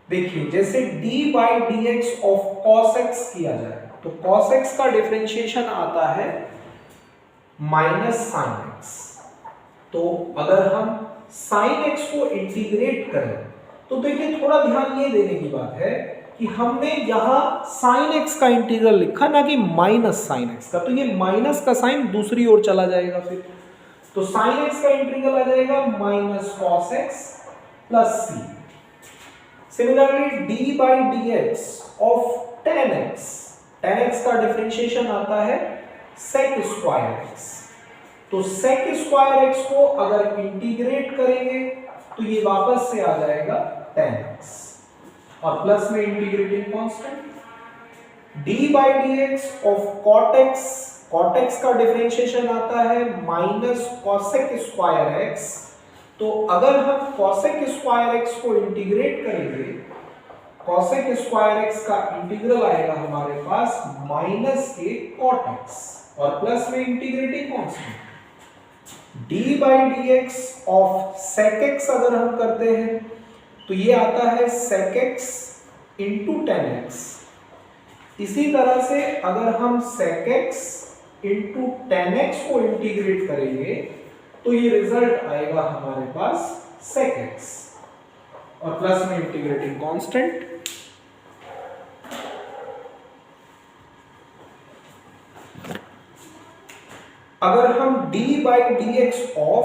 देखिए जैसे d by D x of cos x किया जाए तो cos x का डिफरेंशिएशन आता है माइनस साइन x। तो अगर हम साइन x को इंटीग्रेट करें तो देखिए थोड़ा ध्यान ये देने की बात है कि हमने यहां साइन x का इंटीग्रल लिखा ना कि माइनस साइन x का, तो ये माइनस का साइन दूसरी ओर चला जाएगा फिर, तो साइन x का इंटीग्रल आ जाएगा minus cos x plus c। Similarly d by D x of ten x का डिफरेंशिएशन आता है sec स्क्वायर x। तो sec स्क्वायर x को अगर इंटीग्रेट करेंगे तो ये वापस से आ जाएगा tan x और प्लस में integrating constant d by D x of cot x का डिफरेंशिएशन आता है माइनस cosec स्क्वायर x। तो अगर हम cosec स्क्वायर x को इंटीग्रेट करेंगे, cosec स्क्वायर x का इंटीग्रल आएगा हमारे पास माइनस के cot x और प्लस में integrating constant d by D x of sec x अगर हम करते हैं तो ये आता है sec x into ten x. इसी तरह से अगर हम sec x into ten x को इंटीग्रेट करेंगे तो ये रिजल्ट आएगा हमारे पास sec x और प्लस में इंटीग्रेटिंग कांस्टेंट। अगर हम d by D x of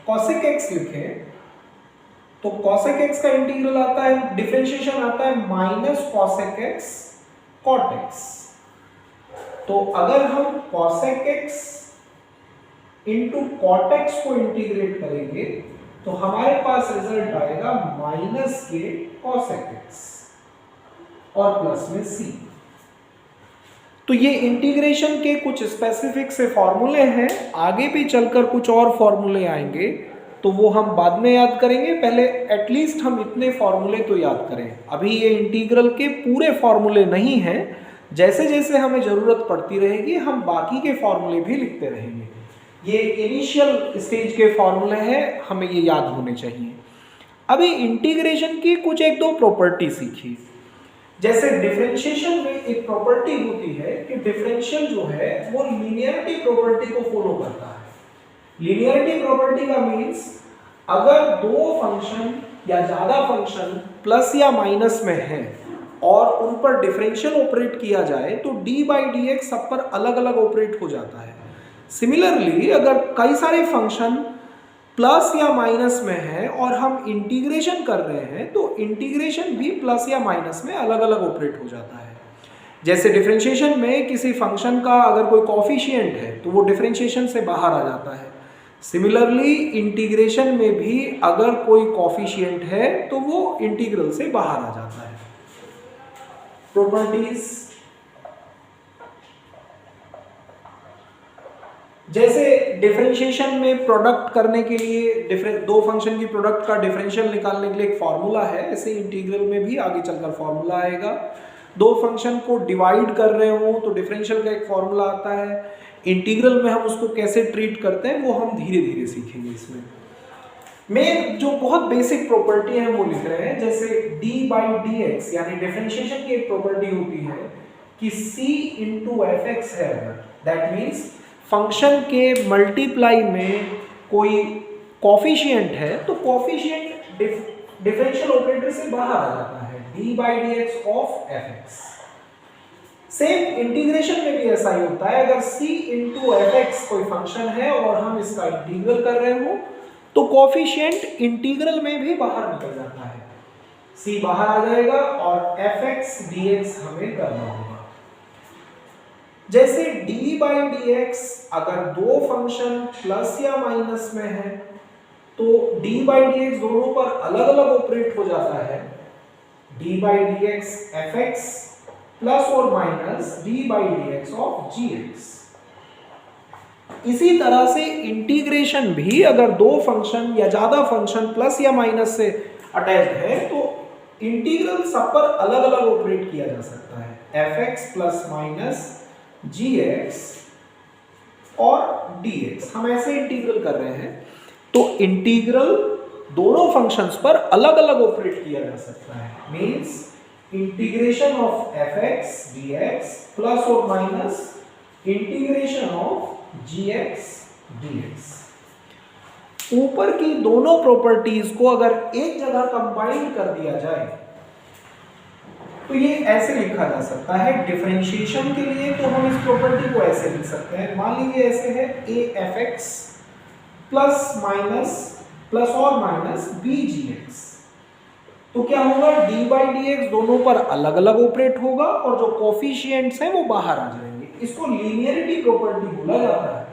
cosec x लिखें तो cosec x का इंटीग्रल आता है, डिफरेंशिएशन आता है minus cosec x cot x। तो अगर हम cosec x into cot x को इंटीग्रेट करेंगे तो हमारे पास रिजल्ट आएगा माइनस के cosec x और प्लस में c। तो ये इंटीग्रेशन के कुछ स्पेसिफिक से फॉर्मूले हैं, आगे भी चलकर कुछ और फॉर्मूले आएंगे तो वो हम बाद में याद करेंगे, पहले एटलीस्ट हम इतने फॉर्मूले तो याद करें। अभी ये इंटीग्रल के पूरे फॉर्मूले नहीं हैं, जैसे जैसे हमें जरूरत पड़ती रहेगी हम बाकी के फॉर्मूले भी लिखते रहेंगे। ये इनिशियल स्टेज के फॉर्मूले हैं, हमें ये याद होने चाहिए। अभी इंटीग्रेशन की कुछ एक दो प्रॉपर्टी सीखी। जैसे डिफरेंशिएशन में एक प्रॉपर्टी होती है कि डिफरेंशियल जो है वो लीनियरिटी प्रॉपर्टी को फॉलो करता है। लीनियरिटी प्रॉपर्टी का मीन्स अगर दो फंक्शन या ज्यादा फंक्शन प्लस या माइनस में है और उन पर डिफरेंशियल ऑपरेट किया जाए तो d बाई डी एक्स सब पर अलग अलग ऑपरेट हो जाता है। सिमिलरली अगर कई सारे फंक्शन प्लस या माइनस में है और हम इंटीग्रेशन कर रहे हैं तो इंटीग्रेशन भी प्लस या माइनस में अलग अलग ऑपरेट हो जाता है। जैसे डिफरेंशिएशन में किसी फंक्शन का अगर कोई कॉफिशिएंट है तो वो डिफरेंशिएशन से बाहर आ जाता है। सिमिलरली इंटीग्रेशन में भी अगर कोई कॉफिशिएंट है तो वो इंटीग्रल से बाहर आ जाता है। प्रॉपर्टीज जैसे डिफरेंशिएशन में प्रोडक्ट करने के लिए दो फंक्शन की प्रोडक्ट का डिफरेंशियल निकालने के लिए एक फॉर्मूला है, ऐसे इंटीग्रल में भी आगे चलकर फॉर्मूला आएगा। दो फंक्शन को डिवाइड कर रहे हो तो डिफरेंशियल का एक फॉर्मूला आता है। इंटीग्रल में हम उसको कैसे ट्रीट करते हैं वो हम धीरे धीरे सीखेंगे। इसमें में जो बहुत बेसिक प्रॉपर्टी है वो लिख रहे हैं, जैसे d बाई डी एक्स यानी डिफरेंशिएशन की एक प्रॉपर्टी होती है कि c इंटू एफ एक्स है, दैट मीन्स फंक्शन के मल्टीप्लाई में कोई कॉफिशिएंट है तो कॉफिशिएंट डिफरेंशियल ऑपरेटर से बाहर आ जाता है, d by D x of F x. Same integration में भी ऐसा ही होता है, अगर c इंटू एफ एक्स कोई फंक्शन है और हम इसका इंटीग्रल कर रहे हो तो कॉफिशिएंट इंटीग्रल में भी बाहर निकल जाता है, c बाहर आ जाएगा और एफ एक्स डी एक्स हमें करना होगा। जैसे d बाई डी एक्स अगर दो फंक्शन प्लस या माइनस में है तो d बाई डी एक्स दोनों पर अलग अलग ऑपरेट हो जाता है, d by D X F x plus और minus d by D x of ji X. इसी तरह से इंटीग्रेशन भी अगर दो फंक्शन या ज्यादा फंक्शन प्लस या माइनस से अटैच्ड है तो इंटीग्रल सब पर अलग अलग ऑपरेट किया जा सकता है, एफ एक्स प्लस माइनस जी एक्स और डी एक्स। हम ऐसे इंटीग्रल कर रहे हैं तो इंटीग्रल दोनों फंक्शंस पर अलग अलग ऑपरेट किया जा सकता है। Means integration of F x D x plus और minus integration of ji x D X. ऊपर की दोनों प्रॉपर्टीज को अगर एक जगह कंबाइन कर दिया जाए तो ये ऐसे लिखा जा सकता है। डिफरेंशिएशन के लिए तो हम इस प्रॉपर्टी को ऐसे लिख सकते हैं, मान लीजिए ऐसे है ए f x plus minus plus और माइनस बी जी एक्स। तो क्या होगा, डी बाई डी एक्स दोनों पर अलग अलग ऑपरेट होगा और जो कोफिशिएंट्स हैं वो बाहर आ जाएंगे। इसको लीनियरिटी प्रॉपर्टी बोला जाता है।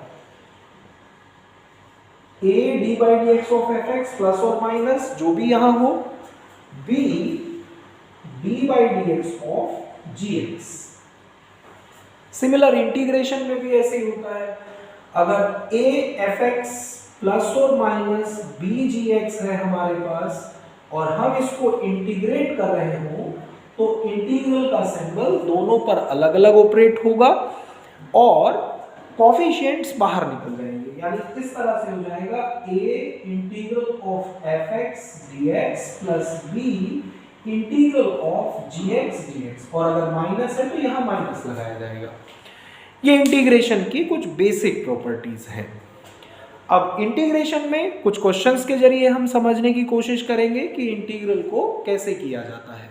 A d by D x of F x plus और माइनस जो भी यहां हो, b d by D x of ji x. Similar integration में भी ऐसे ही होता है। अगर ए एफ एक्स प्लस और माइनस बी जी एक्स है हमारे पास और हम इसको इंटीग्रेट कर रहे हो तो इंटीग्रल का सिंबल दोनों पर अलग अलग ऑपरेट होगा और कोफिशिएंट्स बाहर निकल जाएंगे। यानी इस तरह से हो जाएगा a integral of F x D x plus b integral of ji x D x. और अगर माइनस है तो यहाँ माइनस लगाया जाएगा। ये इंटीग्रेशन की कुछ बेसिक प्रॉपर्टीज हैं। अब इंटीग्रेशन में कुछ क्वेश्चंस के जरिए हम समझने की कोशिश करेंगे कि इंटीग्रल को कैसे किया जाता है।